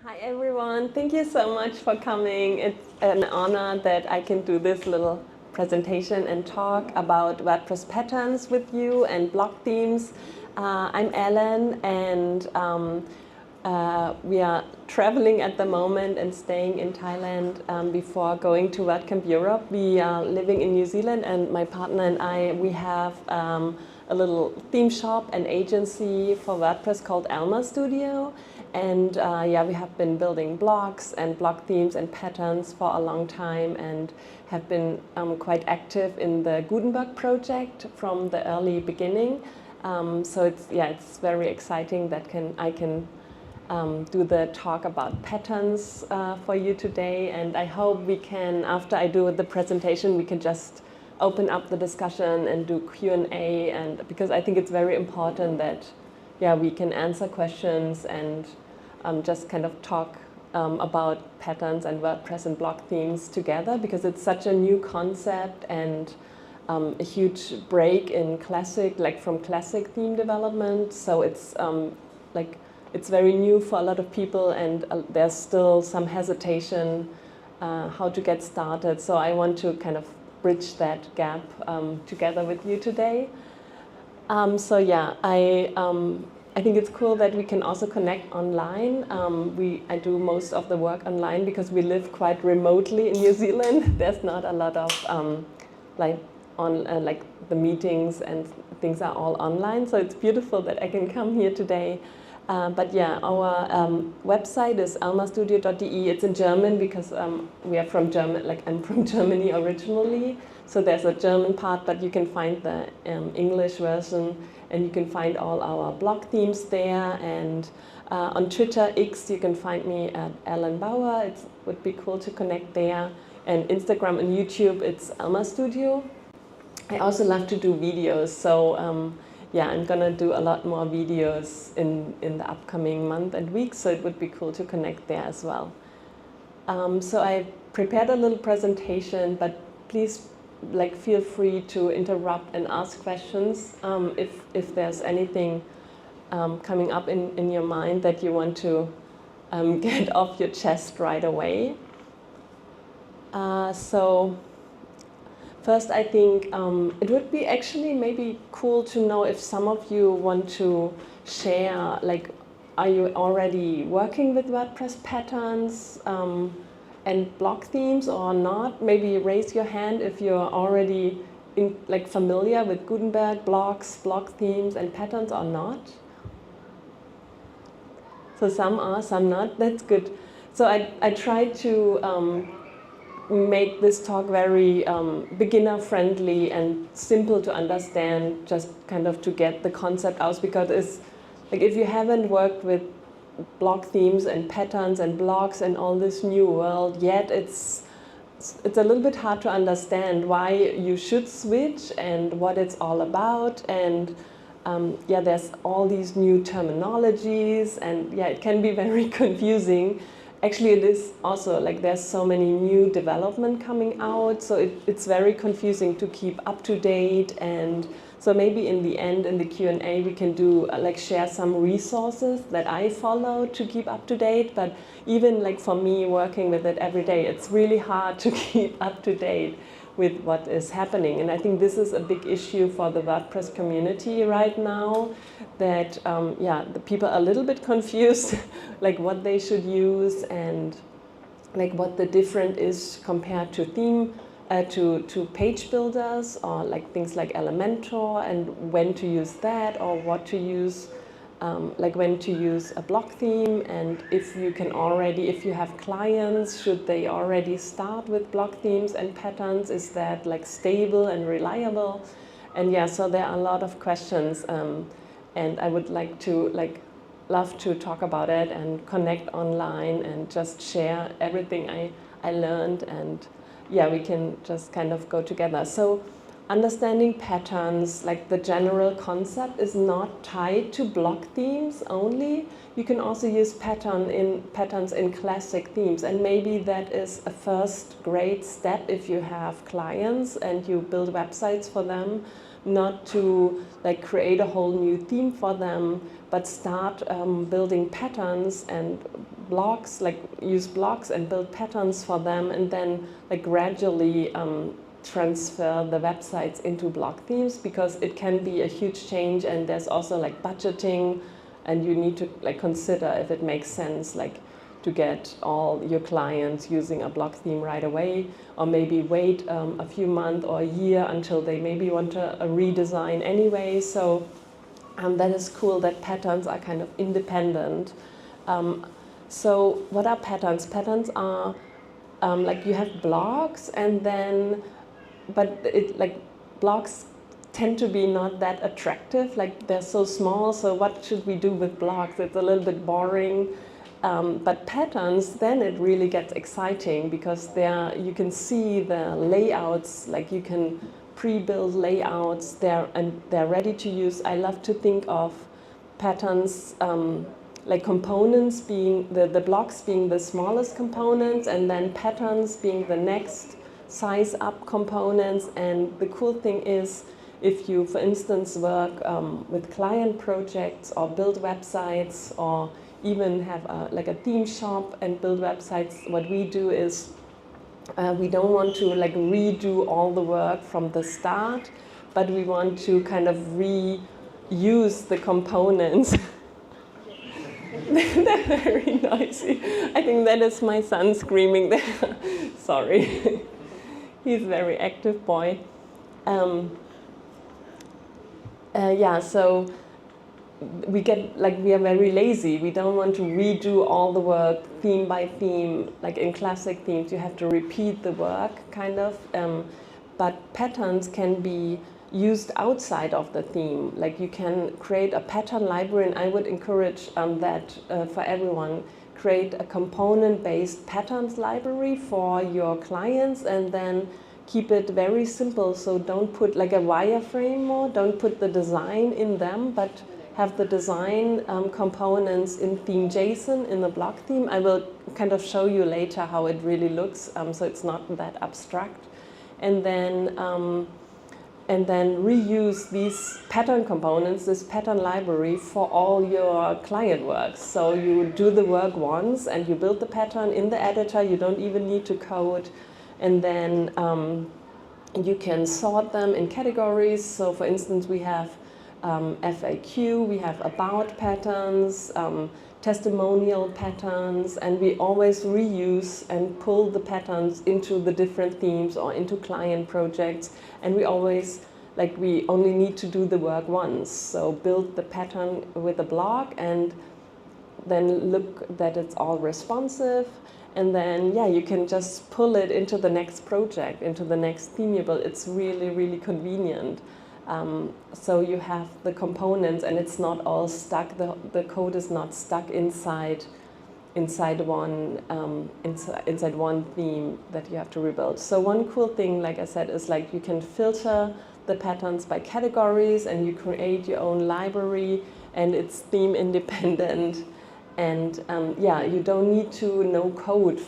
Hi everyone, thank you so much for coming. It's an honor that I can do this little presentation and talk about WordPress patterns with you and block themes. I'm Ellen, and we are traveling at the moment and staying in Thailand before going to WordCamp Europe. We are living in New Zealand, and my partner and I, we have a little theme shop and agency for WordPress called Alma Studio. And yeah, we have been building blocks and block themes and patterns for a long time, and have been quite active in the Gutenberg project from the early beginning. So it's very exciting that I can do the talk about patterns for you today. And I hope we can, after I do the presentation, we can just open up the discussion and do Q&A, and because I think it's very important that we can answer questions and just kind of talk about patterns and WordPress and block themes together, because it's such a new concept and a huge break in from classic theme development. So it's it's very new for a lot of people, and there's still some hesitation how to get started. So I want to kind of bridge that gap together with you today. So yeah, I think it's cool that we can also connect online. I do most of the work online because we live quite remotely in New Zealand. There's not a lot of like the meetings and things are all online. So it's beautiful that I can come here today. But yeah, our website is almastudio.de. It's in German because we are from Germany. Like, I'm from Germany originally, so there's a German part, but you can find the English version, and you can find all our block themes there. And on Twitter, X, you can find me at Ellen Bauer. It would be cool to connect there. And Instagram and YouTube, it's Alma Studio. I also love to do videos, so yeah, I'm gonna do a lot more videos in the upcoming month and weeks, so it would be cool to connect there as well. So I prepared a little presentation, but please feel free to interrupt and ask questions if there's anything coming up in your mind that you want to get off your chest right away. So first, I think it would be actually maybe cool to know if some of you want to share, are you already working with WordPress patterns and block themes or not? Maybe raise your hand if you're already familiar with Gutenberg, blocks, block themes and patterns or not. So some are, some not. That's good. So I tried to make this talk very beginner friendly and simple to understand, just kind of to get the concept out, because it's if you haven't worked with block themes and patterns and blocks and all this new world yet, it's a little bit hard to understand why you should switch and what it's all about. And yeah, there's all these new terminologies, and yeah, it can be very confusing. Actually, it is also there's so many new development coming out, so it's very confusing to keep up to date. And so maybe in the end, in the Q&A, we can do share some resources that I follow to keep up to date. But even for me, working with it every day, it's really hard to keep up to date with what is happening. And I think this is a big issue for the WordPress community right now, that yeah, the people are a little bit confused what they should use, and what the difference is compared to theme to page builders, or things like Elementor, and when to use that, or what to use, when to use a block theme. And if you have clients, should they already start with block themes and patterns? Is that stable and reliable? And yeah, so there are a lot of questions, and I would love to talk about it and connect online and just share everything I learned, and yeah, we can just kind of go together. So understanding patterns, the general concept, is not tied to block themes only. You can also use patterns in classic themes, and maybe that is a first great step if you have clients and you build websites for them, not to create a whole new theme for them, but start building patterns and blocks, like use blocks and build patterns for them, and then like gradually transfer the websites into block themes, because it can be a huge change, and there's also like budgeting, and you need to like consider if it makes sense like to get all your clients using a block theme right away, or maybe wait a few months or a year until they maybe want a redesign anyway. So that is cool that patterns are kind of independent. So what are patterns? Patterns are like you have blocks, and then, but it like blocks tend to be not that attractive, like they're so small, so what should we do with blocks? It's a little bit boring. But patterns, then it really gets exciting, because you can see the layouts, like you can pre-build layouts there, and they're ready to use. I love to think of patterns like components being the blocks being the smallest components, and then patterns being the next size up components. And the cool thing is, if you, for instance, work with client projects or build websites, or even have like a theme shop and build websites, what we do is we don't want to like redo all the work from the start, but we want to kind of reuse the components. They're very noisy. I think that is my son screaming there. Sorry. He's a very active boy. Yeah, so we are very lazy. We don't want to redo all the work theme by theme. Like in classic themes, you have to repeat the work, kind of. But patterns can be used outside of the theme. Like you can create a pattern library, and I would encourage that for everyone. Create a component-based patterns library for your clients, and then keep it very simple. So don't put like a wireframe mode, don't put the design in them, but have the design components in theme JSON in the block theme. I will kind of show you later how it really looks, so it's not that abstract. And then reuse these pattern components, this pattern library, for all your client works. So you do the work once and you build the pattern in the editor, you don't even need to code. And then you can sort them in categories. So for instance, we have FAQ, we have about patterns, testimonial patterns, and we always reuse and pull the patterns into the different themes or into client projects. And we always, like, we only need to do the work once. So build the pattern with a block, and then look that it's all responsive. And then, yeah, you can just pull it into the next project, into the next theme you build. It's really, really convenient. So you have the components, and it's not all stuck. The code is not stuck inside one theme that you have to rebuild. So one cool thing, like I said, is like you can filter the patterns by categories, and you create your own library, and it's theme independent. And yeah, you don't need to know code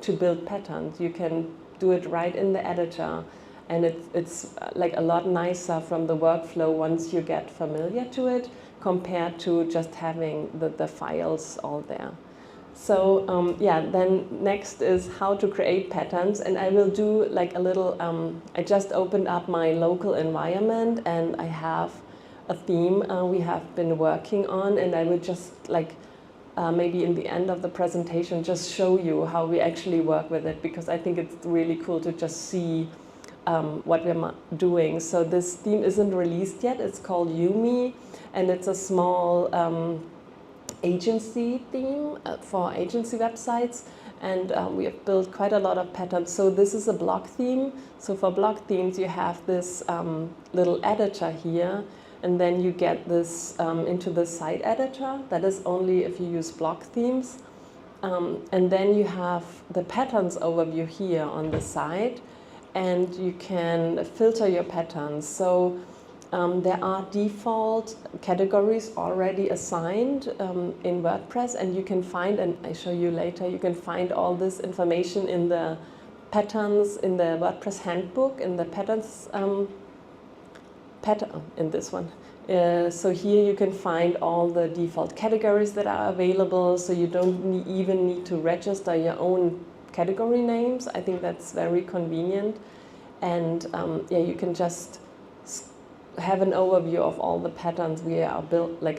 to build patterns. You can do it right in the editor. And it's like a lot nicer from the workflow once you get familiar to it, compared to just having the files all there. So yeah, then next is how to create patterns. And I will do like a little, I just opened up my local environment, and I have a theme we have been working on, and I will just like, maybe in the end of the presentation, just show you how we actually work with it, because I think it's really cool to just see what we're doing. So this theme isn't released yet. It's called Yumi, and it's a small agency theme for agency websites. And we have built quite a lot of patterns. So this is a block theme. So for block themes, you have this little editor here, and then you get this into the site editor. That is only if you use block themes. And then you have the patterns overview here on the side, and you can filter your patterns. So there are default categories already assigned in WordPress, and you can find, and I show you later, you can find all this information in the patterns, in the WordPress handbook, in the patterns, in this one, So here you can find all the default categories that are available, so you don't even need to register your own category names. I think that's very convenient. And yeah, you can just have an overview of all the patterns we are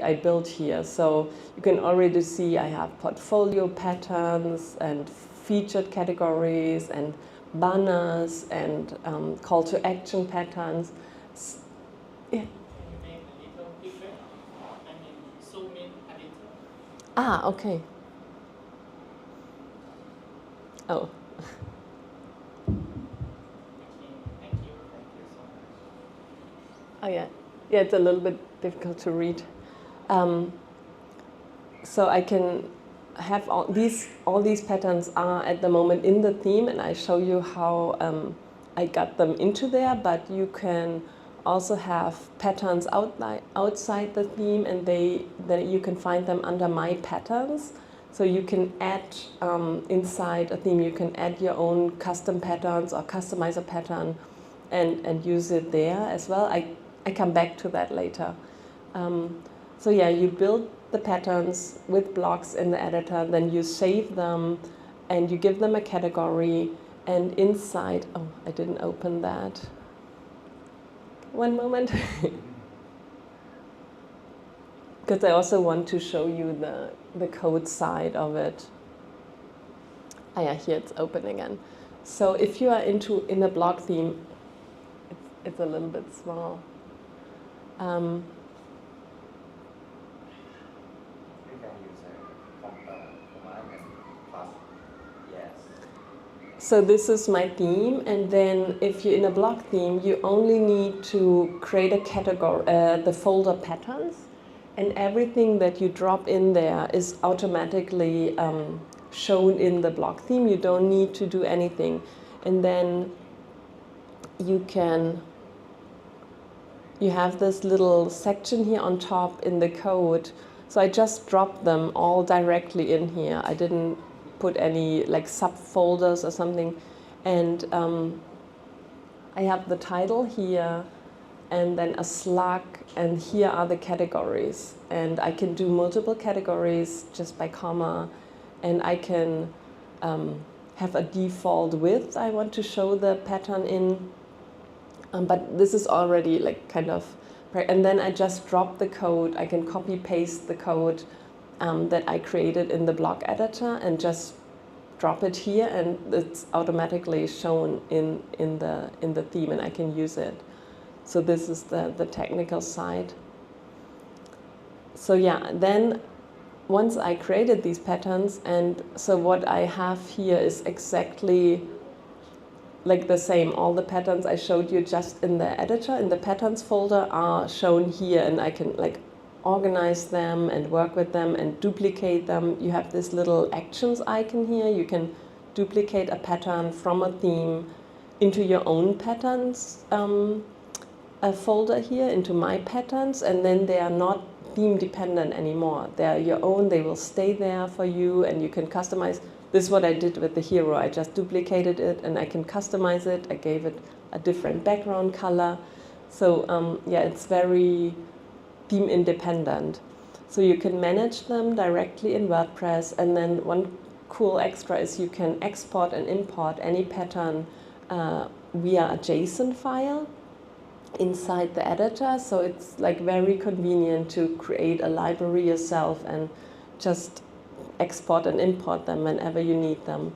I built here. So you can already see I have portfolio patterns and featured categories and banners and call to action patterns. Yeah. Ah, okay. Oh. Oh yeah. Yeah, it's a little bit difficult to read. So I can have all these patterns are at the moment in the theme, and I show you how I got them into there, but you can also have patterns outside the theme, and then you can find them under My Patterns. So you can add inside a theme, you can add your own custom patterns or customize a pattern and use it there as well. I come back to that later. So yeah, you build the patterns with blocks in the editor, then you save them and you give them a category, and inside, oh, I didn't open that. One moment. Because I also want to show you the code side of it. Ah yeah, here it's open again. So if you are in a block theme, it's a little bit small. So this is my theme, and then if you're in a block theme, you only need to create a category, the folder patterns, and everything that you drop in there is automatically shown in the block theme. You don't need to do anything. And then you have this little section here on top in the code. So I just dropped them all directly in here. I didn't put any like subfolders or something. And I have the title here, and then a slug, and here are the categories. And I can do multiple categories just by comma, and I can have a default width I want to show the pattern in. But this is already like kind of, and then I just drop the code. I can copy paste the code that I created in the block editor and just drop it here, and it's automatically shown in the theme, and I can use it. So this is the technical side. So yeah, then once I created these patterns, and so what I have here is exactly like the same. All the patterns I showed you just in the editor, in the patterns folder, are shown here, and I can like organize them and work with them and duplicate them. You have this little actions icon here. You can duplicate a pattern from a theme into your own patterns a folder here, into My Patterns, and then they are not theme dependent anymore. They are your own. They will stay there for you, and you can customize. This is what I did with the hero. I just duplicated it, and I can customize it. I gave it a different background color. So yeah, it's very theme independent. So you can manage them directly in WordPress, and then one cool extra is you can export and import any pattern via a JSON file inside the editor. So it's like very convenient to create a library yourself and just export and import them whenever you need them.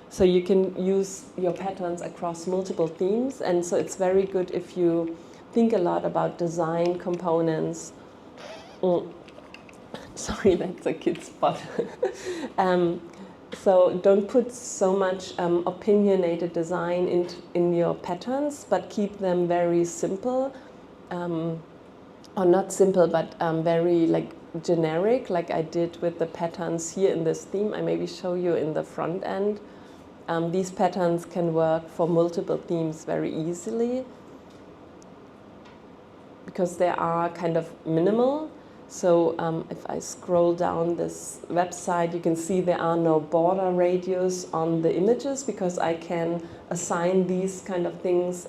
So you can use your patterns across multiple themes, and so it's very good if you think a lot about design components. Sorry, that's a kid spot. So don't put so much opinionated design in your patterns, but keep them very simple, or not simple, but very like generic, like I did with the patterns here in this theme. I maybe show you in the front end. These patterns can work for multiple themes very easily because they are kind of minimal. So if I scroll down this website, you can see there are no border radius on the images because I can assign these kind of things,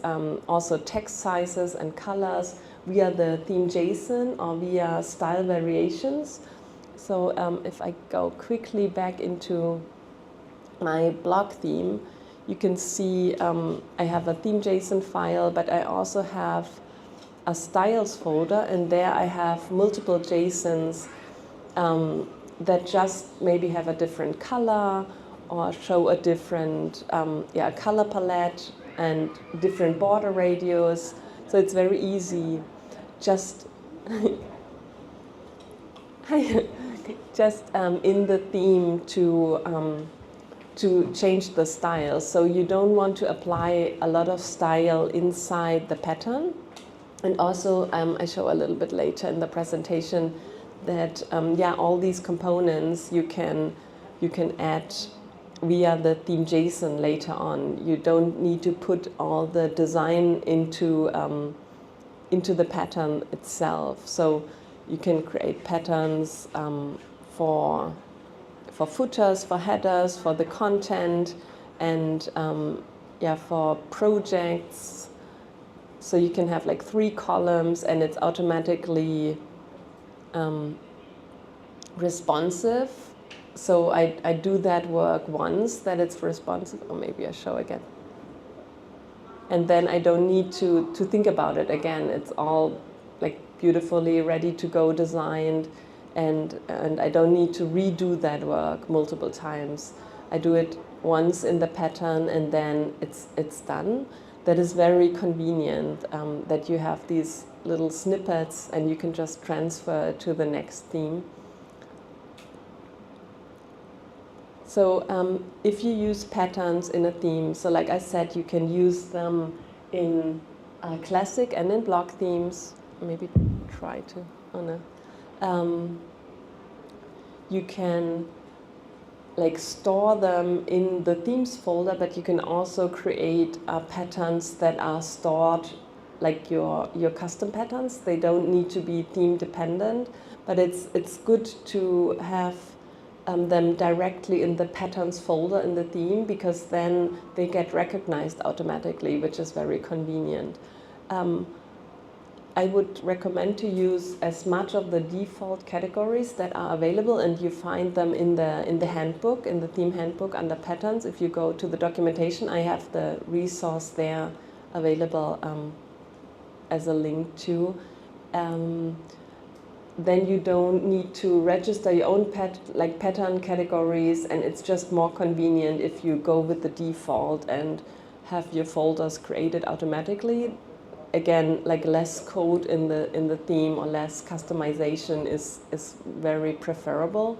also text sizes and colors via the theme JSON or via style variations. So if I go quickly back into my blog theme, you can see I have a theme JSON file, but I also have a styles folder, and there I have multiple JSONs that just maybe have a different color or show a different color palette and different border radius. So it's very easy just in the theme to change the style. So you don't want to apply a lot of style inside the pattern. And also, I show a little bit later in the presentation that all these components you can add via the theme JSON later on. You don't need to put all the design into the pattern itself. So you can create patterns for footers, for headers, for the content, and for projects. So you can have like 3 columns, and it's automatically responsive. So I do that work once, that it's responsive, or maybe I show again. And then I don't need to think about it again. It's all like beautifully ready to go designed, and I don't need to redo that work multiple times. I do it once in the pattern, and then it's done. That is very convenient, that you have these little snippets and you can just transfer to the next theme. So if you use patterns in a theme, so like I said, you can use them in classic and in block themes. Maybe try to, you can like store them in the themes folder, but you can also create patterns that are stored like your custom patterns. They don't need to be theme dependent, but it's good to have them directly in the patterns folder in the theme, because then they get recognized automatically, which is very convenient. I would recommend to use as much of the default categories that are available, and you find them in the handbook, in the theme handbook under patterns. If you go to the documentation, I have the resource there available as a link too. Then you don't need to register your own pattern categories, and it's just more convenient if you go with the default and have your folders created automatically. Again, like less code in the theme or less customization is very preferable.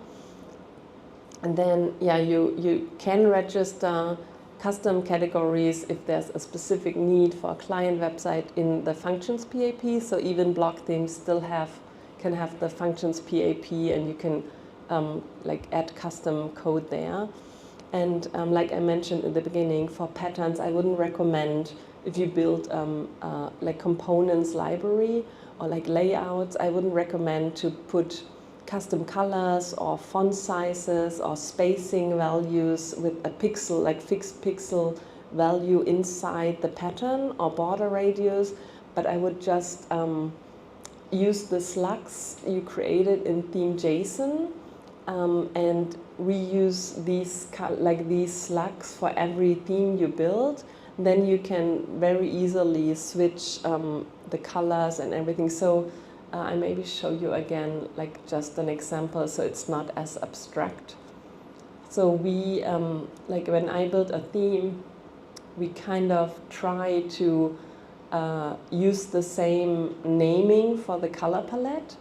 And then you can register custom categories if there's a specific need for a client website in the functions PAP. So even block themes still can have the functions PAP, and you can like add custom code there. And like I mentioned in the beginning, for patterns, I wouldn't recommend, if you build like components library or like layouts, I wouldn't recommend to put custom colors or font sizes or spacing values with a pixel, like fixed pixel value inside the pattern or border radius. But I would just use the slugs you created in theme JSON and reuse these slugs for every theme you build. Then you can very easily switch the colors and everything. So I maybe show you again, like just an example, so it's not as abstract. So we, like when I build a theme, we kind of try to use the same naming for the color palette.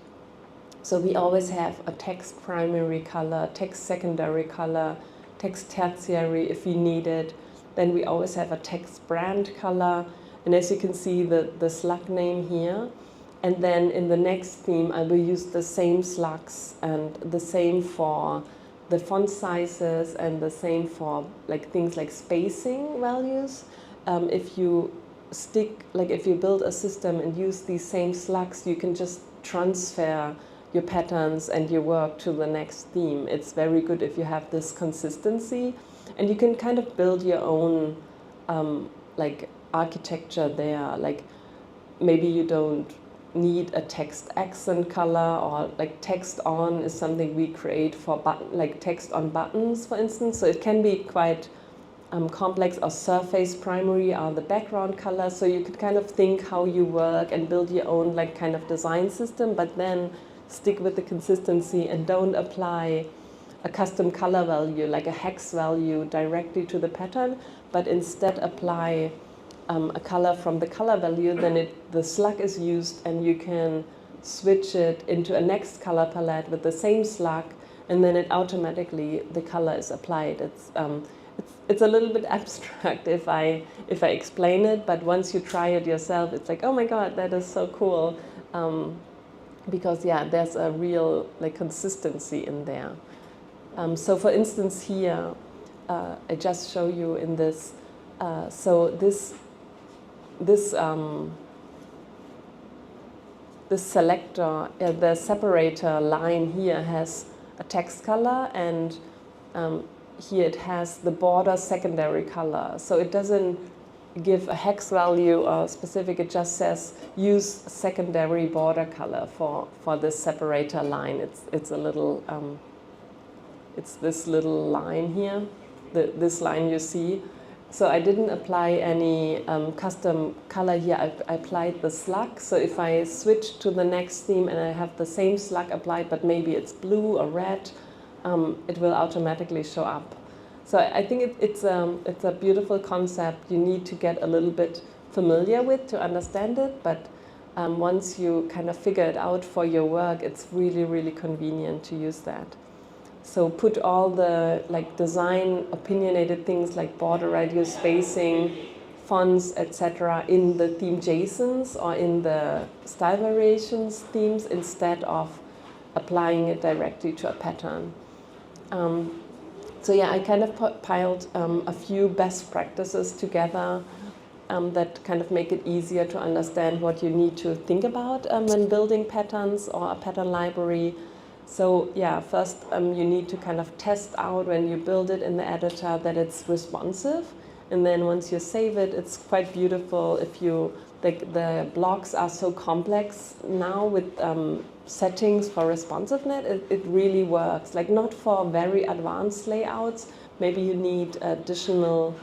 So we always have a text primary color, text secondary color, text tertiary if we need it. Then we always have a text brand color. And as you can see, the slug name here. And then in the next theme, I will use the same slugs and the same for the font sizes and the same for like things like spacing values. If you if you build a system and use these same slugs, you can just transfer your patterns and your work to the next theme. It's very good if you have this consistency, and you can kind of build your own like architecture there. Like maybe you don't need a text accent color, or like text on is something we create for like text on buttons, for instance. So it can be quite complex, or surface primary are the background color. So you could kind of think how you work and build your own like kind of design system, but then stick with the consistency and don't apply a custom color value, like a hex value, directly to the pattern, but instead apply a color from the color value. Then the slug is used, and you can switch it into a next color palette with the same slug, and then it automatically, the color is applied. It's a little bit abstract if I explain it, but once you try it yourself, it's like, oh my god, that is so cool, because yeah, there's a real like consistency in there. So for instance here, I just show you in this. So this selector, the separator line here has a text color, and here it has the border secondary color. So it doesn't give a hex value or specific, it just says use secondary border color for this separator line. It's a little, it's this little line here, this line you see. So I didn't apply any custom color here, I applied the slug. So if I switch to the next theme and I have the same slug applied, but maybe it's blue or red, it will automatically show up. So I think it's a beautiful concept. You need to get a little bit familiar with to understand it, but once you kind of figure it out for your work, it's really, really convenient to use that. So put all the like design opinionated things like border radius, spacing, fonts, etc. in the theme JSONs or in the style variations themes instead of applying it directly to a pattern. So yeah, I kind of piled a few best practices together that kind of make it easier to understand what you need to think about when building patterns or a pattern library. So yeah, first you need to kind of test out when you build it in the editor that it's responsive. And then once you save it, it's quite beautiful if you, the blocks are so complex now with settings for responsiveness, it really works. Like not for very advanced layouts, maybe you need additional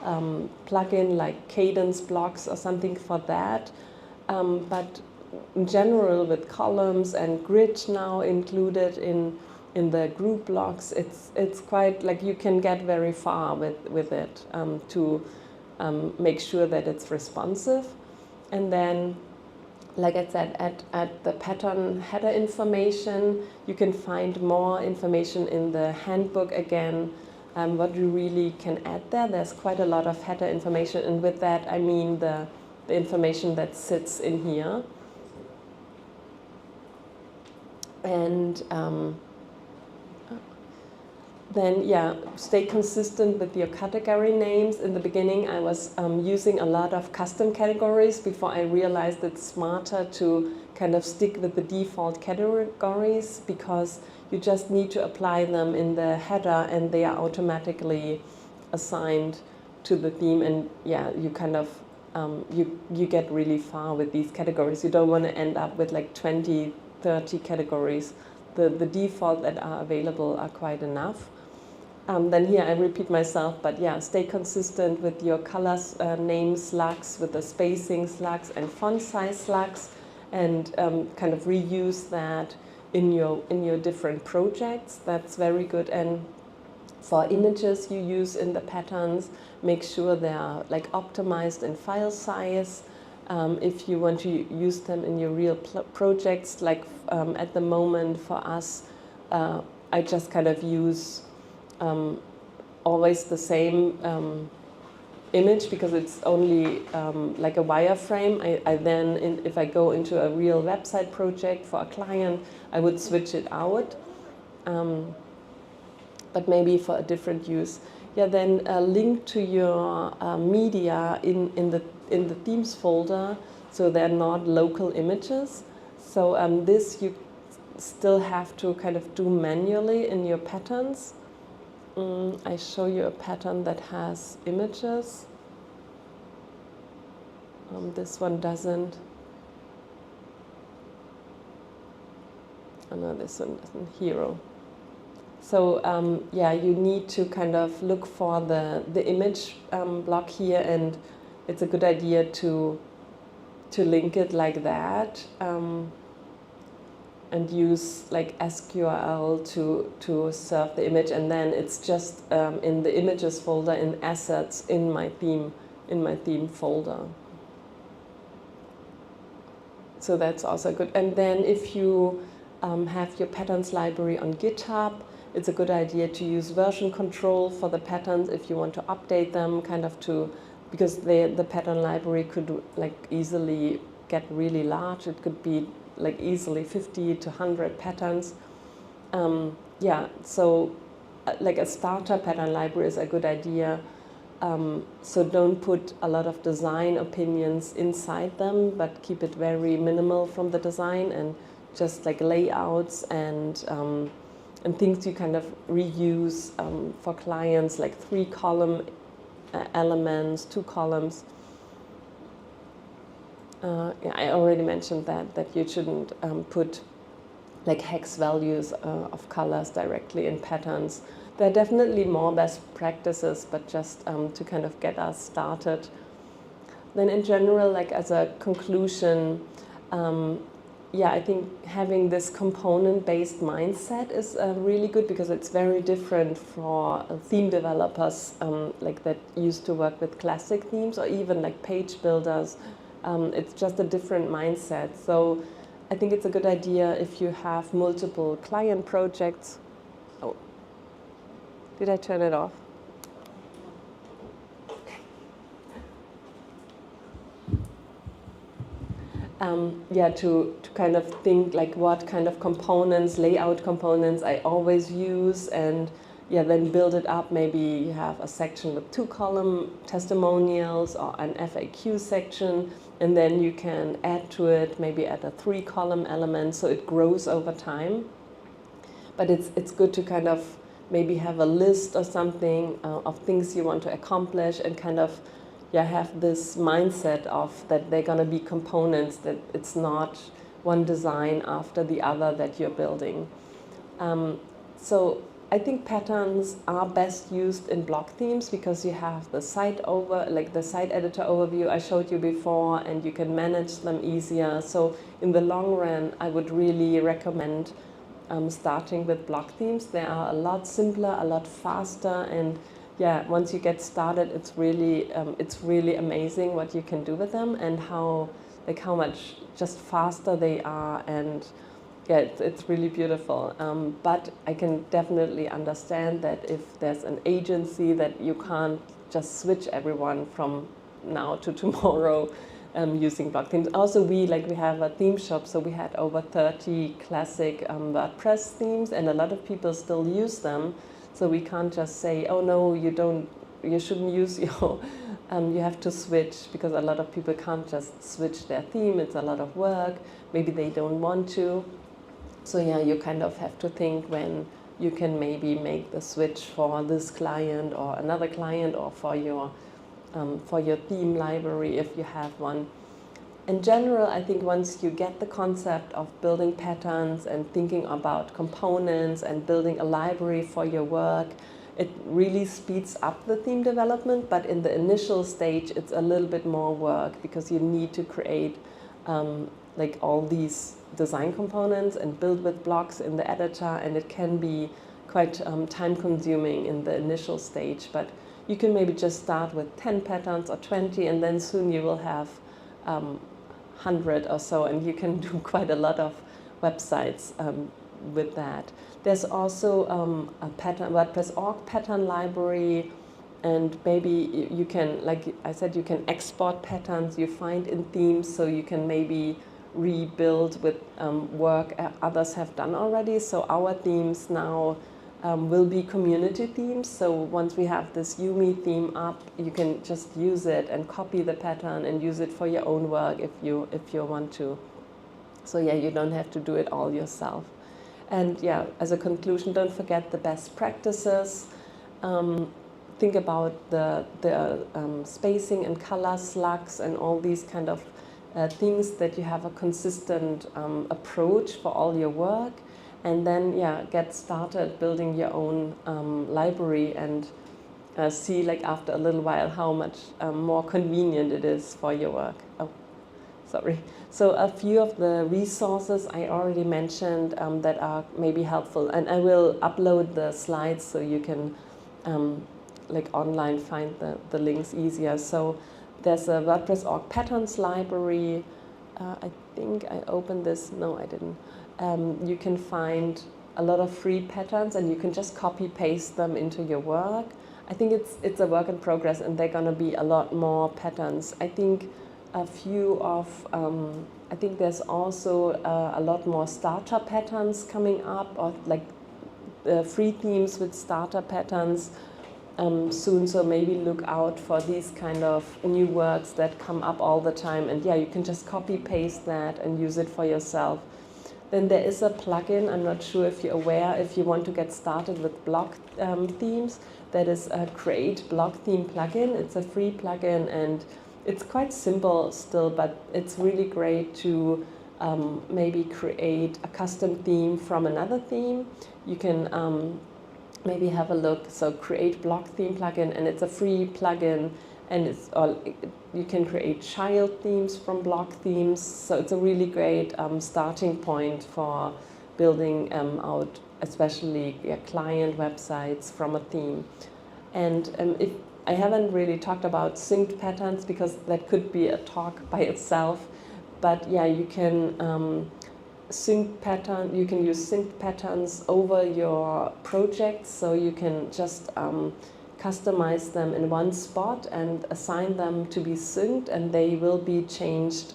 plugin like cadence blocks or something for that. But in general, with columns and grid now included in the group blocks, it's quite like you can get very far with it to make sure that it's responsive. And then, like I said, at the pattern header information, you can find more information in the handbook again, what you really can add there. There's quite a lot of header information, and with that I mean the information that sits in here. And then, yeah, stay consistent with your category names. In the beginning, I was using a lot of custom categories before I realized it's smarter to kind of stick with the default categories, because you just need to apply them in the header and they are automatically assigned to the theme. And yeah, you kind of, you get really far with these categories. You don't want to end up with like 20, 30 categories. The default that are available are quite enough. Then here I repeat myself, but yeah, stay consistent with your colors, name slugs, with the spacing slugs and font size slugs, and kind of reuse that in your different projects. That's very good. And for images you use in the patterns, make sure they are like optimized in file size. If you want to use them in your real projects, like at the moment for us, I just kind of use always the same image, because it's only like a wireframe. I then, if I go into a real website project for a client, I would switch it out, but maybe for a different use. Yeah, then link to your media in the themes folder, so they're not local images. So this you still have to kind of do manually in your patterns. I show you a pattern that has images. This one doesn't. Oh no, this one doesn't. Hero. So yeah, you need to kind of look for the image block here, and it's a good idea to link it like that, and use like SQL to serve the image, and then it's just in the images folder in assets in my theme folder. So that's also good. And then if you have your patterns library on GitHub, it's a good idea to use version control for the patterns if you want to update them, kind of because the pattern library could like easily get really large. It could be like easily 50 to 100 patterns. Yeah, so like a starter pattern library is a good idea. So don't put a lot of design opinions inside them, but keep it very minimal from the design, and just like layouts and things you kind of reuse for clients, like 3-column elements, 2 columns. Yeah, I already mentioned that you shouldn't put like hex values of colors directly in patterns. There are definitely more best practices, but just to kind of get us started. Then in general, like as a conclusion, yeah, I think having this component-based mindset is really good, because it's very different for theme developers like that used to work with classic themes, or even like page builders. It's just a different mindset. So I think it's a good idea if you have multiple client projects. Oh, did I turn it off? Yeah, to kind of think like what kind of components, layout components I always use, and yeah, then build it up. Maybe you have a section with 2-column testimonials or an FAQ section, and then you can add to it, maybe add a 3-column element, so it grows over time. But it's good to kind of maybe have a list or something of things you want to accomplish, and kind of have this mindset of that they're going to be components, that it's not one design after the other that you're building. So I think patterns are best used in block themes, because you have the site editor overview I showed you before, and you can manage them easier. So in the long run, I would really recommend starting with block themes. They are a lot simpler, a lot faster, and yeah, once you get started, it's really amazing what you can do with them, and how much just faster they are, and yeah, it's really beautiful. But I can definitely understand that if there's an agency, that you can't just switch everyone from now to tomorrow using block themes. Also, we have a theme shop, so we had over 30 classic WordPress themes, and a lot of people still use them. So we can't just say, oh no, you shouldn't use your, you have to switch, because a lot of people can't just switch their theme. It's a lot of work. Maybe they don't want to. So yeah, you kind of have to think when you can maybe make the switch for this client or another client, or for your theme library if you have one. In general, I think once you get the concept of building patterns and thinking about components and building a library for your work, it really speeds up the theme development. But in the initial stage, it's a little bit more work, because you need to create like all these design components and build with blocks in the editor, and it can be quite time-consuming in the initial stage. But you can maybe just start with 10 patterns or 20, and then soon you will have 100 or so, and you can do quite a lot of websites with that. There's also a WordPress org pattern library, and maybe you can, like I said, you can export patterns you find in themes, so you can maybe rebuild with work others have done already. So our themes now will be community themes. So once we have this Yumi theme up, you can just use it and copy the pattern and use it for your own work if you want to. So yeah, you don't have to do it all yourself. And yeah, as a conclusion, don't forget the best practices. Think about the spacing and color slugs and all these kind of things, that you have a consistent approach for all your work. And then, yeah, get started building your own library, and see, like, after a little while how much more convenient it is for your work. Oh, sorry. So a few of the resources I already mentioned that are maybe helpful, and I will upload the slides so you can like online find the links easier. So there's a WordPress org patterns library. I think I opened this. No, I didn't. You can find a lot of free patterns, and you can just copy paste them into your work. I think it's a work in progress, and there are going to be a lot more patterns. I think a few of, I think there's also a lot more starter patterns coming up, or like free themes with starter patterns soon. So maybe look out for these kind of new works that come up all the time. And yeah, you can just copy paste that and use it for yourself. Then there is a plugin, I'm not sure if you're aware, if you want to get started with blog themes, that is a Create Blog Theme plugin. It's a free plugin, and it's quite simple still, but it's really great to maybe create a custom theme from another theme. You can maybe have a look. So Create Blog Theme plugin, and it's a free plugin, and it's all, you can create child themes from blog themes. So it's a really great starting point for building out, especially client websites from a theme. And if I haven't really talked about synced patterns, because that could be a talk by itself. But yeah, you can you can use synced patterns over your projects, so you can just customize them in one spot and assign them to be synced, and they will be changed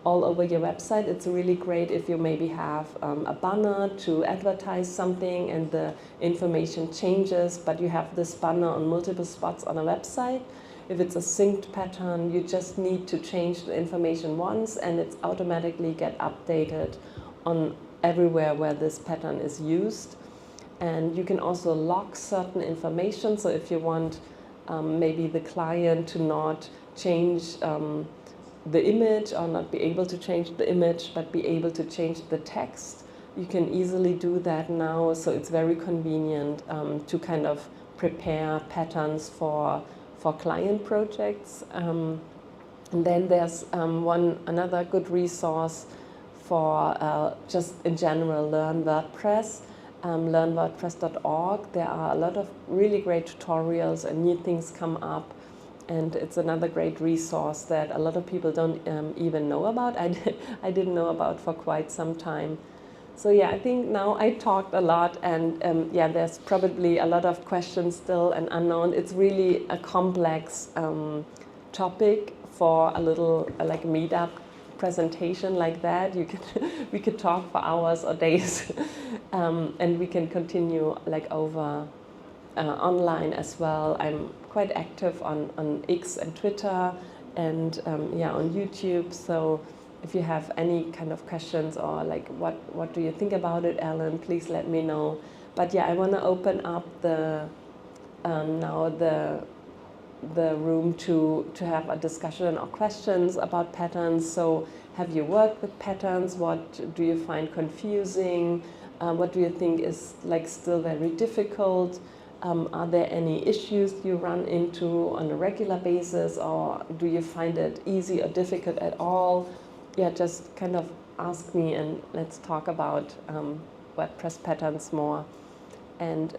all over your website. It's really great if you maybe have a banner to advertise something and the information changes, but you have this banner on multiple spots on a website. If it's a synced pattern, you just need to change the information once, and it's automatically get updated on everywhere where this pattern is used. And you can also lock certain information. So if you want maybe the client to not change the image, or not be able to change the image, but be able to change the text, you can easily do that now. So it's very convenient to kind of prepare patterns for client projects. And then there's another good resource for just in general learn WordPress. LearnWordPress.org. There are a lot of really great tutorials, and new things come up, and it's another great resource that a lot of people don't even know about. I didn't know about for quite some time. So yeah, I think now I talked a lot, and yeah, there's probably a lot of questions still and unknown. It's really a complex topic for a little like meetup presentation like that. We could talk for hours or days, and we can continue like over online as well. I'm quite active on X and Twitter, and yeah, on YouTube. So if you have any kind of questions, or like what do you think about it, Alan, please let me know. But yeah, I want to open up now the room to have a discussion or questions about patterns. So have you worked with patterns? What do you find confusing? What do you think is like still very difficult? Are there any issues you run into on a regular basis, or do you find it easy or difficult at all? Yeah, just kind of ask me, and let's talk about WordPress patterns more. And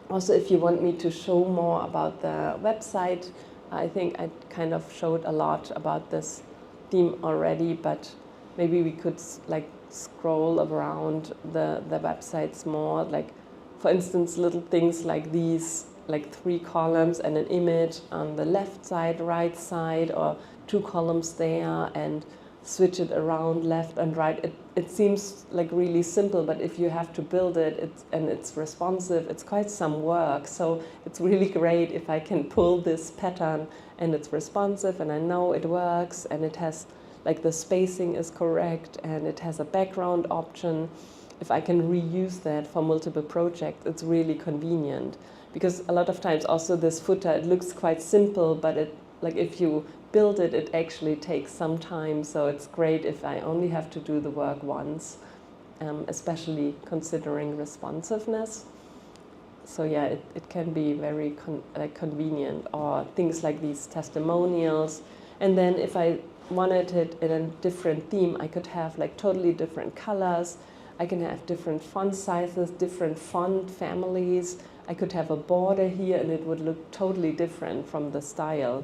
also, if you want me to show more about the website, I think I kind of showed a lot about this theme already, but maybe we could like scroll around the websites more. Like, for instance, little things like these, like 3 columns and an image on the left side, right side, or 2 columns there, and switch it around left and right. It seems like really simple, but if you have to build it, and it's responsive, it's quite some work. So it's really great if I can pull this pattern and it's responsive, and I know it works, and it has like the spacing is correct, and it has a background option. if I can reuse that for multiple projects, it's really convenient. Because a lot of times also this footer, it looks quite simple, but it, like if you build it, it actually takes some time. So it's great if I only have to do the work once, especially considering responsiveness. So yeah, it can be very convenient, or things like these testimonials. And then if I wanted it in a different theme, I could have like totally different colors. I can have different font sizes, different font families. I could have a border here and it would look totally different from the style.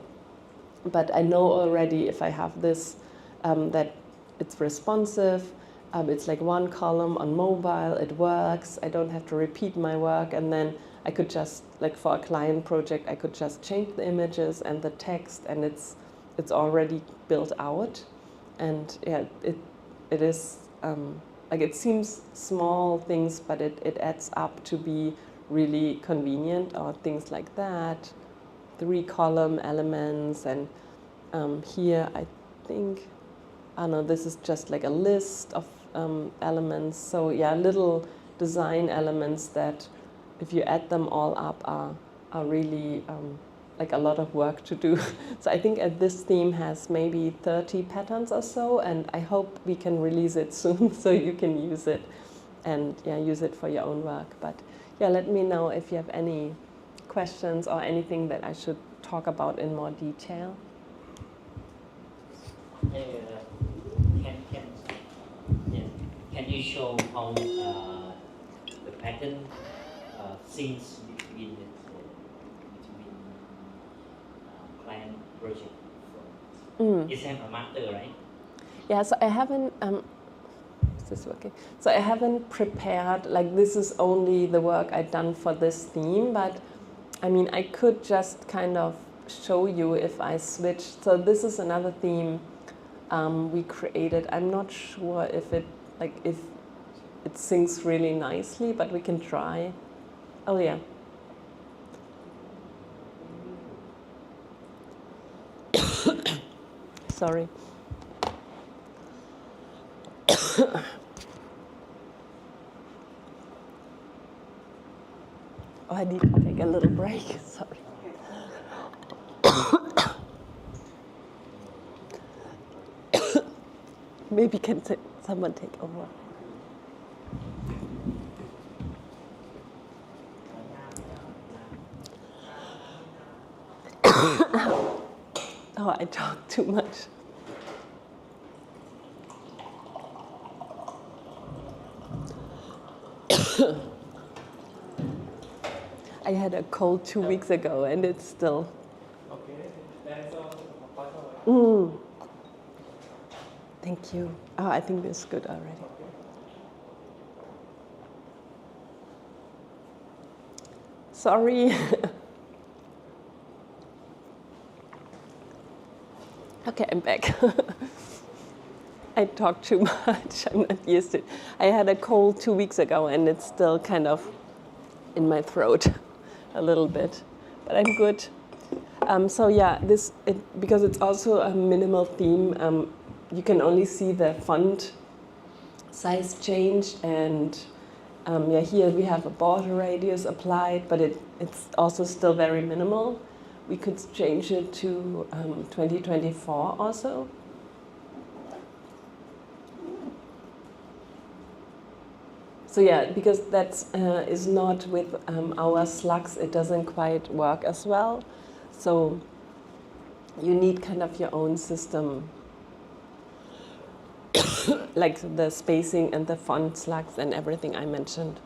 But I know already if I have this, that it's responsive, it's like one column on mobile, it works, I don't have to repeat my work, and then I could just, like for a client project, I could just change the images and the text, and it's already built out. And yeah, it is, like it seems small things, but it adds up to be really convenient, or things like that. 3-column elements, and here I think, I don't know, this is just like a list of elements. So yeah, little design elements that if you add them all up are really like a lot of work to do. So I think this theme has maybe 30 patterns or so, and I hope we can release it soon so you can use it and yeah, use it for your own work. But yeah, let me know if you have any questions or anything that I should talk about in more detail. Can you show how the pattern syncs between client project? It's a master, right? Yeah, so I haven't. Is this working? So I haven't prepared, like this is only the work I've done for this theme, but I mean, I could just kind of show you if I switch. So this is another theme we created. I'm not sure if it syncs really nicely, but we can try. Oh yeah. Sorry. Oh, I need to take a little break. Sorry. Maybe can someone take over? Oh, I talk too much. I had a cold 2 weeks ago, and it's still. Thank you. Oh, I think this is good already. Sorry. Okay, I'm back. I talk too much. I'm not used to it. I had a cold 2 weeks ago, and it's still kind of in my throat a little bit, but I'm good. So yeah, because it's also a minimal theme, you can only see the font size change, and yeah, here we have a border radius applied, but it's also still very minimal. We could change it to 2024 also. So yeah, because that is not with our slugs, it doesn't quite work as well. So you need kind of your own system, like the spacing and the font slugs and everything I mentioned.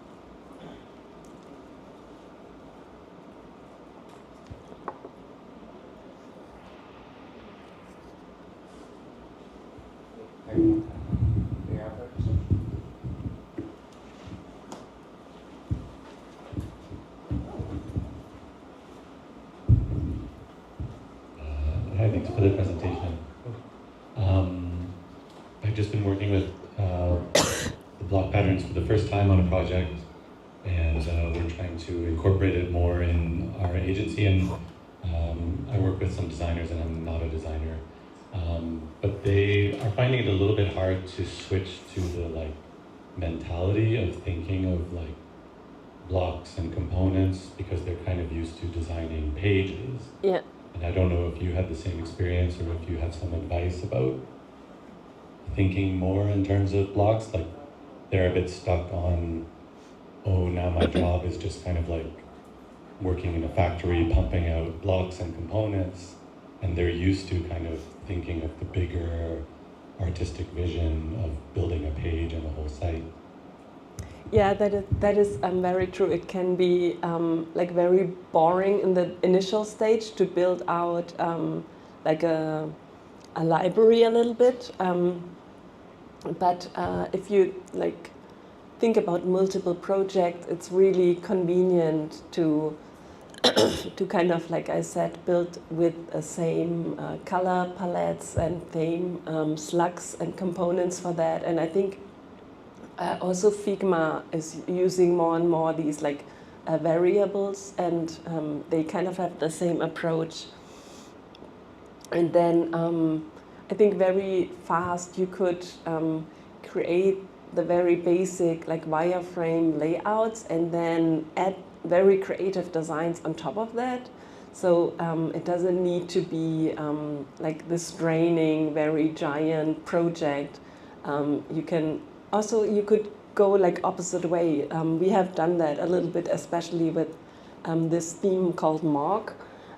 Thanks for the presentation. I've just been working with the block patterns for the first time on a project, and we're trying to incorporate it more in our agency. And I work with some designers, and I'm not a designer, but they are finding it a little bit hard to switch to the mentality of thinking of like blocks and components because they're kind of used to designing pages. Yeah. And I don't know if you had the same experience or if you had some advice about thinking more in terms of blocks. Like they're a bit stuck on, oh, now my job is just kind of like working in a factory, pumping out blocks and components. And they're used to kind of thinking of the bigger artistic vision of building a page and a whole site. Yeah, that is very true. It can be like very boring in the initial stage to build out like a library a little bit. But if you like think about multiple projects, it's really convenient to to kind of, like I said, build with the same color palettes and same slugs and components for that. And I think also Figma is using more and more these like variables, and they kind of have the same approach. And then I think very fast you could create the very basic like wireframe layouts and then add very creative designs on top of that. So it doesn't need to be like this draining, very giant project. You can also, you could go like opposite way. We have done that a little bit, especially with this theme called Morg,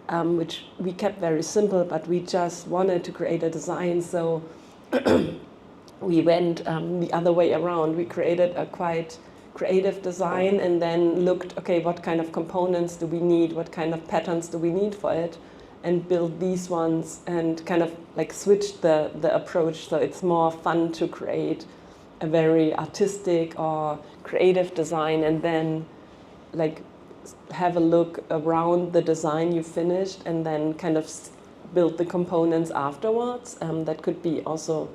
which we kept very simple, but we just wanted to create a design. So we went the other way around. We created a quite creative design and then looked, okay, what kind of components do we need? What kind of patterns do we need for it? And build these ones and kind of like switch the approach. So it's more fun to create a very artistic or creative design and then like have a look around the design you finished and then kind of build the components afterwards. That could be also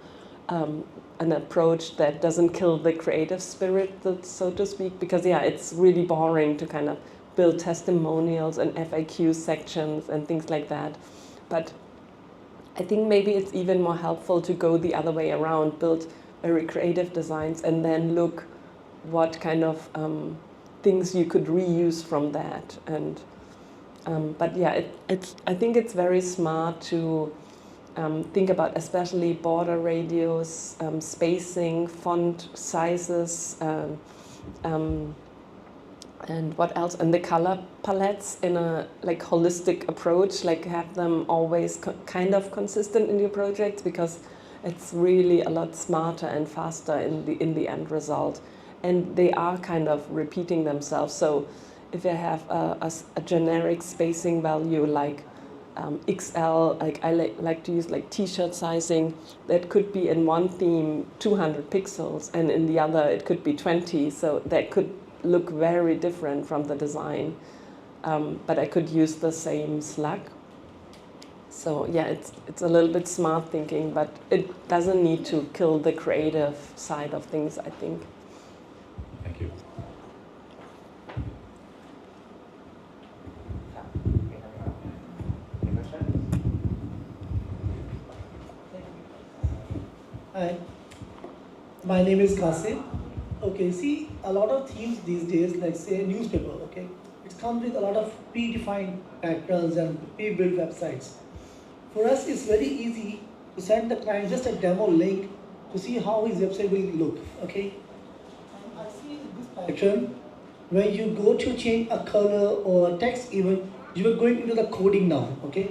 an approach that doesn't kill the creative spirit, so to speak, because yeah, it's really boring to kind of build testimonials and FAQ sections and things like that. But I think maybe it's even more helpful to go the other way around, build very creative designs and then look what kind of things you could reuse from that. And but yeah, I think it's very smart to think about especially border radius, spacing, font sizes, and what else? And the color palettes in a like holistic approach, like have them always kind of consistent in your projects, because it's really a lot smarter and faster in the end result. And they are kind of repeating themselves. So if you have a generic spacing value like XL, like I like to use like t-shirt sizing, that could be in one theme 200 pixels and in the other it could be 20. So that could look very different from the design. But I could use the same slug. So yeah, it's a little bit smart thinking, but it doesn't need to kill the creative side of things, I think. Thank you. Hi, my name is Qasim. Okay, see, a lot of themes these days, like say newspaper, okay, it comes with a lot of predefined patterns and pre-built websites. For us, it's very easy to send the client just a demo link to see how his website will look, okay? And I see this pattern, when you go to change a color or a text even, you are going into the coding now, okay?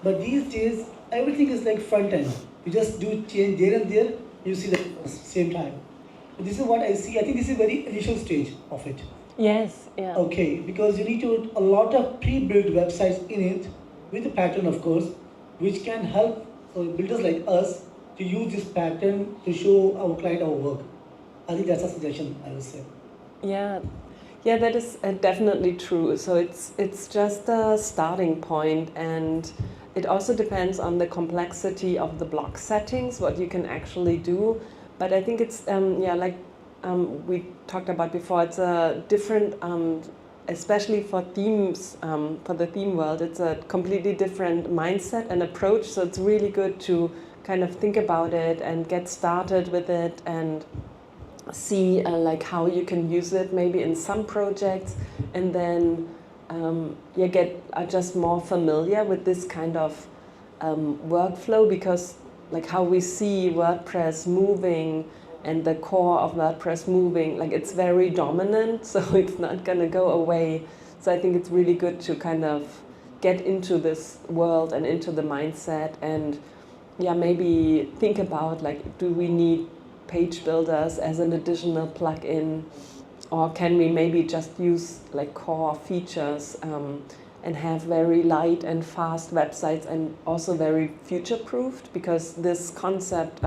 But these days, everything is like front end. You just do change there and there, you see the same time. This is what I see. I think this is very initial stage of it. Yes, yeah. Okay, because you need to a lot of pre-built websites in it, with a pattern of course, which can help builders like us to use this pattern to show our client our work. I think that's a suggestion I would say. Yeah, yeah, that is definitely true. So it's just a starting point, and it also depends on the complexity of the block settings, what you can actually do. But I think it's yeah, like we talked about before, it's a different, especially for themes, for the theme world, it's a completely different mindset and approach. So it's really good to kind of think about it and get started with it and see like how you can use it maybe in some projects, and then you are just more familiar with this kind of workflow, because like how we see WordPress moving and the core of WordPress moving, like it's very dominant, so it's not going to go away. So I think it's really good to kind of get into this world and into the mindset, and yeah, maybe think about like, do we need page builders as an additional plugin, or can we maybe just use like core features and have very light and fast websites, and also very future-proofed, because this concept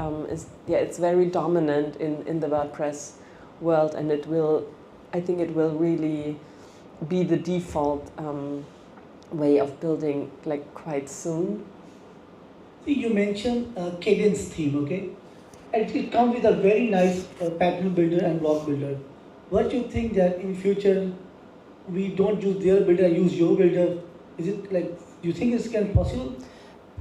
it's very dominant in the WordPress world, and I think it will really be the default way of building like quite soon. See, you mentioned Cadence theme, okay? And it comes with a very nice pattern builder and block builder. What do you think that in future we don't use their builder, use your builder? Is it like, do you think this can possible?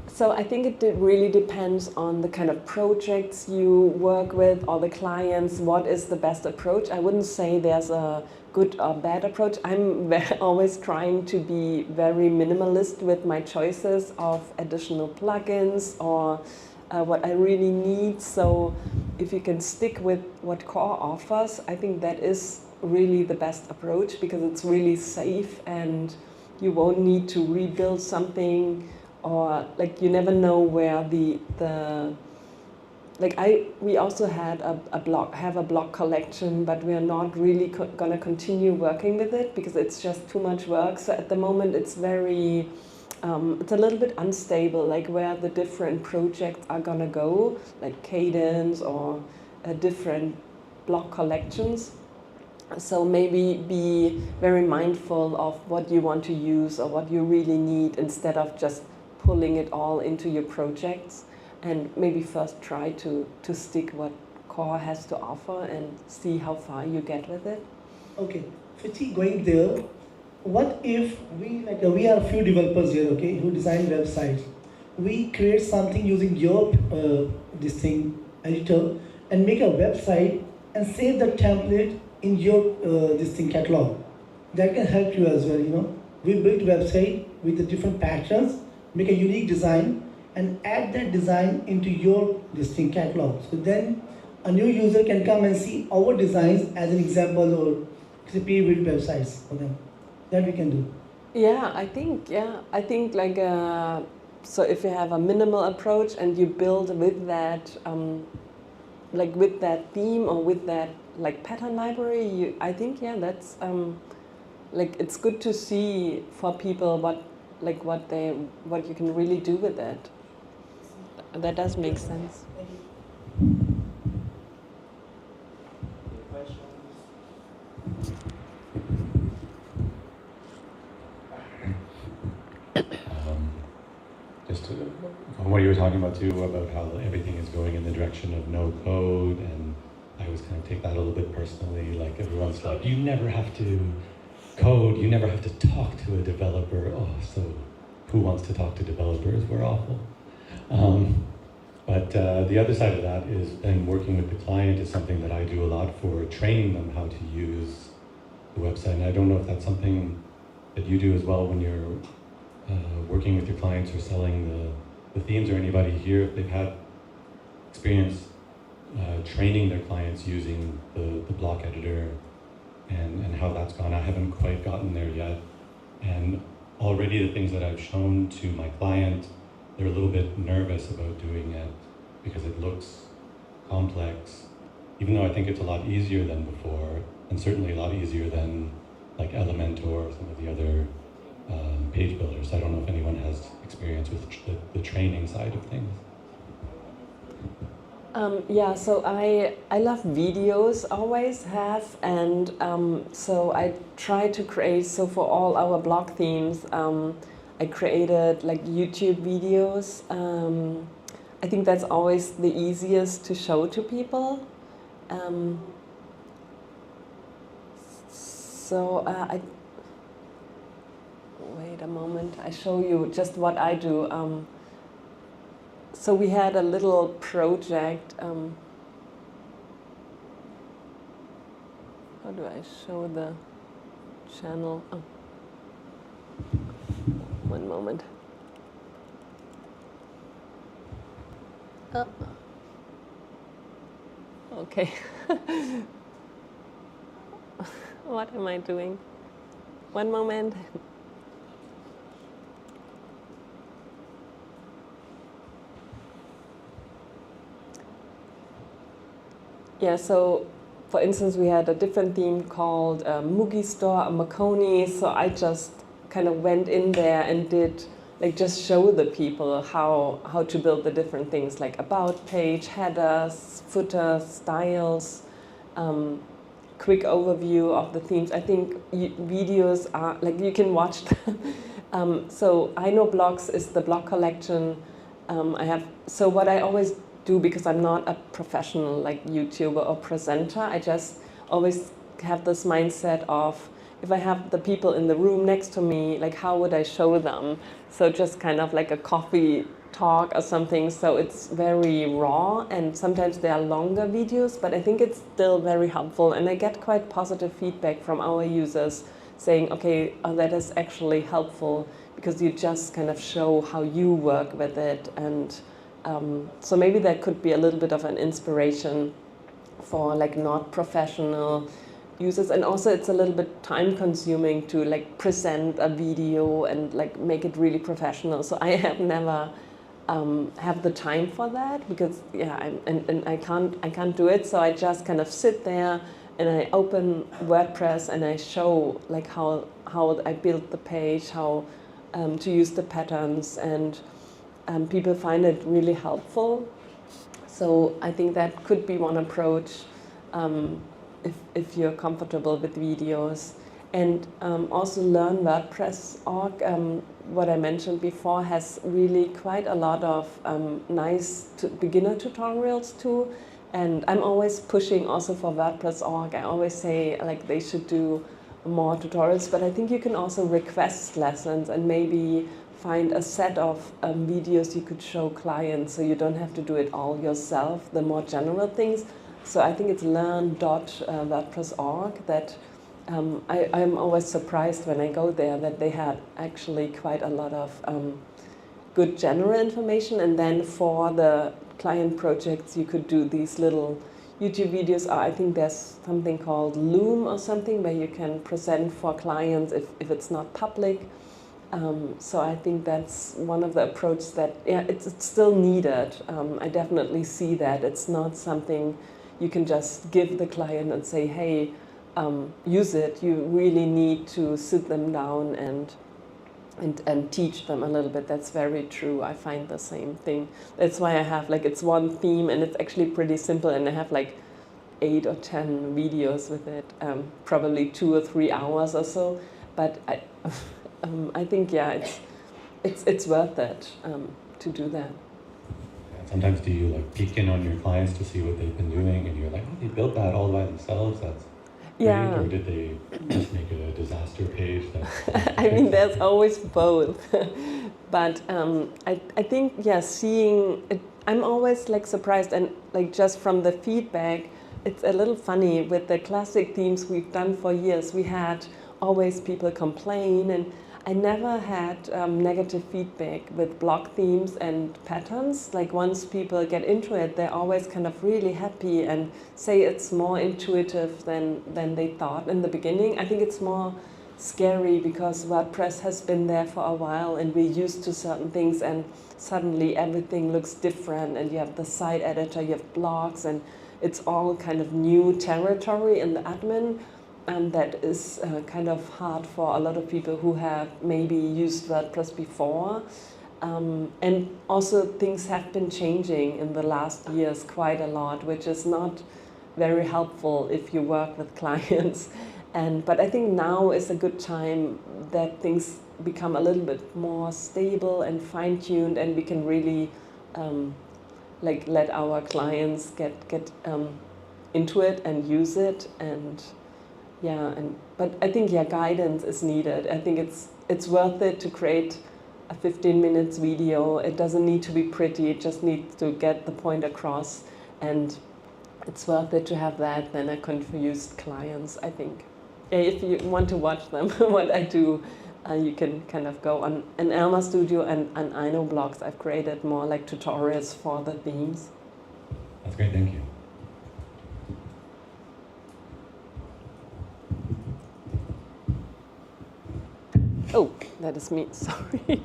So I think it really depends on the kind of projects you work with or the clients. What is the best approach? I wouldn't say there's a good or bad approach. I'm always trying to be very minimalist with my choices of additional plugins or what I really need. So if you can stick with what Core offers, I think that is really the best approach, because it's really safe and you won't need to rebuild something, or like you never know where we also had a blog collection, but we are not really gonna continue working with it because it's just too much work. So at the moment it's very it's a little bit unstable, like where the different projects are gonna go, like Cadence or different blog collections. So maybe be very mindful of what you want to use or what you really need, instead of just pulling it all into your projects, and maybe first try to stick what Core has to offer and see how far you get with it. Okay, Fitzy, going there, what if we are a few developers here, okay, who design websites. We create something using your editor, and make a website and save the template in your catalog. That can help you as well, We built website with the different patterns, make a unique design, and add that design into your catalog. So then a new user can come and see our designs as an example, or pre-built websites for them. That we can do. Yeah, I think like so if you have a minimal approach and you build with that with that theme or with that like pattern library, I think that's it's good to see for people what you can really do with it. That does make sense. From what you were talking about too, about how everything is going in the direction of no code, and I always kind of take that a little bit personally. Like everyone's like, you never have to code, you never have to talk to a developer. Oh, so who wants to talk to developers? We're awful. But the other side of that is then working with the client is something that I do a lot for training them how to use the website. And I don't know if that's something that you do as well when you're working with your clients or selling the themes, or anybody here, if they've had experience training their clients using the block editor and how that's gone. I haven't quite gotten there yet. And already the things that I've shown to my client, they're a little bit nervous about doing it because it looks complex, even though I think it's a lot easier than before, and certainly a lot easier than like Elementor or some of the other page builders. I don't know if anyone has experience with the training side of things. So I love videos, always have, and so I try to create, so for all our blog themes, I created like YouTube videos. I think that's always the easiest to show to people. Wait a moment, I show you just what I do. So we had a little project. How do I show the channel? Oh. One moment. Oh. Okay. What am I doing? One moment. Yeah, so for instance, we had a different theme called Mugi Store, a Makoni. So I just kind of went in there and did like just show the people how to build the different things like about page, headers, footers, styles, quick overview of the themes. I think videos are like you can watch them. So I know blogs is the blog collection. So what I always do, because I'm not a professional like YouTuber or presenter, I just always have this mindset of if I have the people in the room next to me, like how would I show them? So just kind of like a coffee talk or something. So it's very raw, and sometimes there are longer videos, but I think it's still very helpful. And I get quite positive feedback from our users saying, okay, that is actually helpful because you just kind of show how you work with it. And so maybe that could be a little bit of an inspiration for like not professional users. And also it's a little bit time consuming to like present a video and like make it really professional. So I have never have the time for that because and I can't do it. So I just kind of sit there and I open WordPress and I show like how I built the page, how to use the patterns, and people find it really helpful. So I think that could be one approach if you're comfortable with videos. And also Learn WordPress.org, what I mentioned before, has really quite a lot of nice beginner tutorials too. And I'm always pushing also for WordPress.org. I always say like they should do more tutorials, but I think you can also request lessons and maybe find a set of videos you could show clients so you don't have to do it all yourself, the more general things. So I think it's learn.wordpress.org that I'm always surprised when I go there that they had actually quite a lot of good general information, and then for the client projects you could do these little YouTube videos. I think there's something called Loom or something where you can present for clients if it's not public. So I think that's one of the approaches that, yeah, it's still needed. I definitely see that. It's not something you can just give the client and say, hey, use it. You really need to sit them down and teach them a little bit. That's very true. I find the same thing. That's why I have like, it's one theme and it's actually pretty simple, and I have like 8 or 10 videos with it, probably 2 or 3 hours or so. But I think, yeah, it's worth it to do that. Sometimes do you like peek in on your clients to see what they've been doing, and you're like, oh, they built that all by themselves? That's yeah. great. Or did they just make it a disaster page? I mean, there's always both. But I think, yeah, seeing it, I'm always like surprised, and like just from the feedback, it's a little funny with the classic themes we've done for years. We had always people complain, and I never had negative feedback with block themes and patterns. Like once people get into it, they're always kind of really happy and say it's more intuitive than they thought in the beginning. I think it's more scary because WordPress has been there for a while and we're used to certain things, and suddenly everything looks different, and you have the site editor, you have blogs, and it's all kind of new territory in the admin. And that is kind of hard for a lot of people who have maybe used WordPress before. And also things have been changing in the last years quite a lot, which is not very helpful if you work with clients. But I think now is a good time that things become a little bit more stable and fine-tuned, and we can really like let our clients get into it and use it. And yeah, but I think, yeah, guidance is needed. I think it's worth it to create a 15 minutes video. It doesn't need to be pretty, it just needs to get the point across. And it's worth it to have that than a confused clients, I think. Yeah, if you want to watch them, what I do, you can kind of go on an Elma Studio and I know blogs. I've created more like tutorials for the themes. That's great, thank you. Oh, that is me, sorry.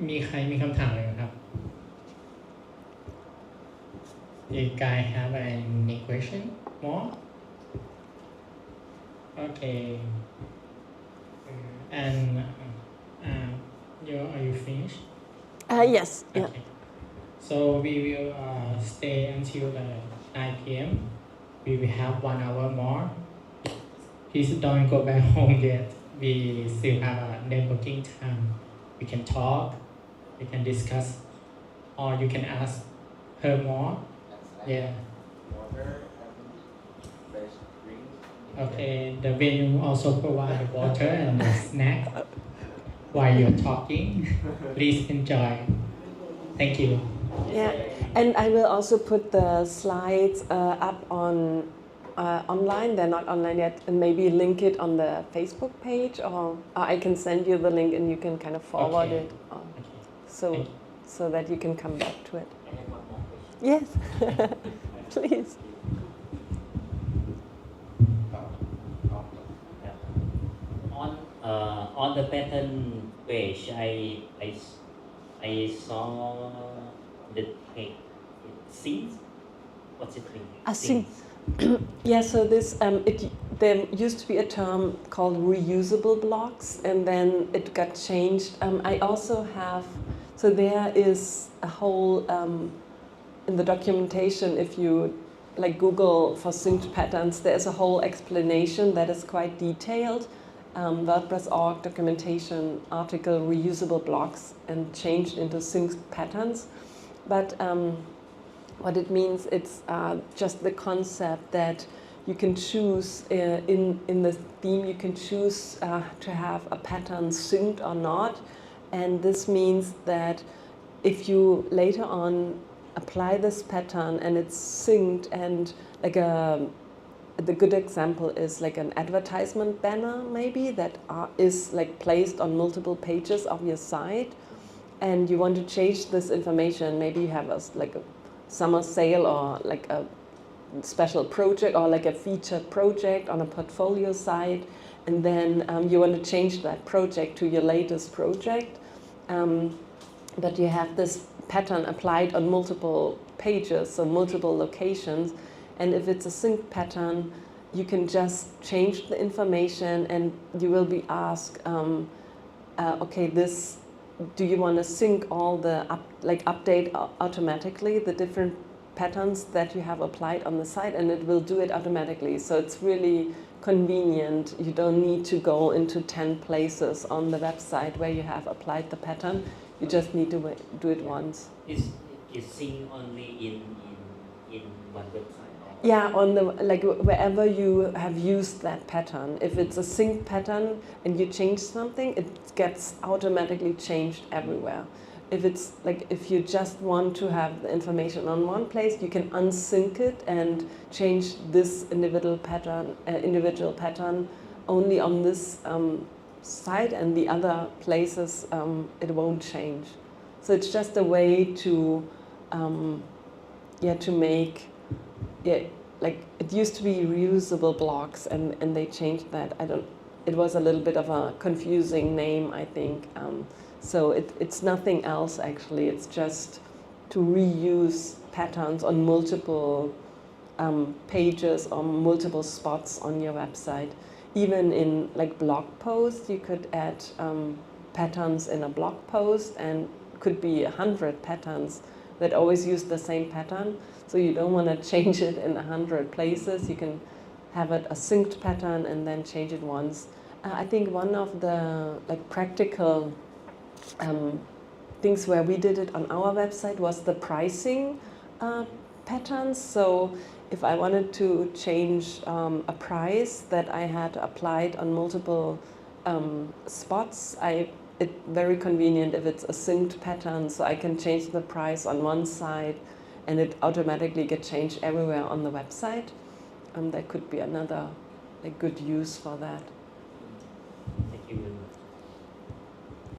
มีใครมีคำถามอะไรไหมครับ You guys have any question more? Okay. And are you finished? Yes, yeah. Okay. So we will stay until 9 p.m. We will have 1 hour more. Please don't go back home yet. We still have a networking time. We can talk, we can discuss, or you can ask her more. Yeah. Okay, the venue also provide water and snack while you're talking. Please enjoy. Thank you. Yeah, and I will also put the slides up on online. They're not online yet, and maybe link it on the Facebook page, or I can send you the link and you can kind of forward Okay. it, Okay. so that you can come back to it. I have one more question. Yes, please. On the pattern page, I saw the tag scenes. What's it mean? A scene. Yeah, so this there used to be a term called reusable blocks, and then it got changed. I also have, so there is a whole in the documentation. If you like Google for synced patterns, there's a whole explanation that is quite detailed. WordPress.org documentation article reusable blocks and changed into synced patterns, but. What it means, it's just the concept that you can choose in the theme, you can choose to have a pattern synced or not. And this means that if you later on apply this pattern and it's synced, and like the good example is like an advertisement banner maybe that is like placed on multiple pages of your site, and you want to change this information. Maybe you have like a summer sale or like a special project or like a featured project on a portfolio site, and then you want to change that project to your latest project, but you have this pattern applied on multiple pages, so multiple locations, and if it's a synced pattern, you can just change the information and you will be asked, okay, do you want to sync all the update automatically the different patterns that you have applied on the site, and it will do it automatically. So it's really convenient. You don't need to go into 10 places on the website where you have applied the pattern. You just need to do it once. Is sync only in one website? Yeah, on the wherever you have used that pattern. If it's a synced pattern and you change something, it gets automatically changed everywhere. If it's like if you just want to have the information on one place, you can unsync it and change this individual pattern only on this site, and the other places it won't change. So it's just a way to to make. Yeah, like it used to be reusable blocks, and they changed that. It was a little bit of a confusing name, I think. So it's nothing else actually. It's just to reuse patterns on multiple pages or multiple spots on your website. Even in like blog posts, you could add patterns in a blog post, and could be 100 patterns that always use the same pattern. So you don't want to change it in 100 places. You can have it a synced pattern and then change it once. I think one of the like practical things where we did it on our website was the pricing patterns. So if I wanted to change a price that I had applied on multiple spots, I it's very convenient if it's a synced pattern, so I can change the price on one side and it automatically gets changed everywhere on the website. That could be another good use for that.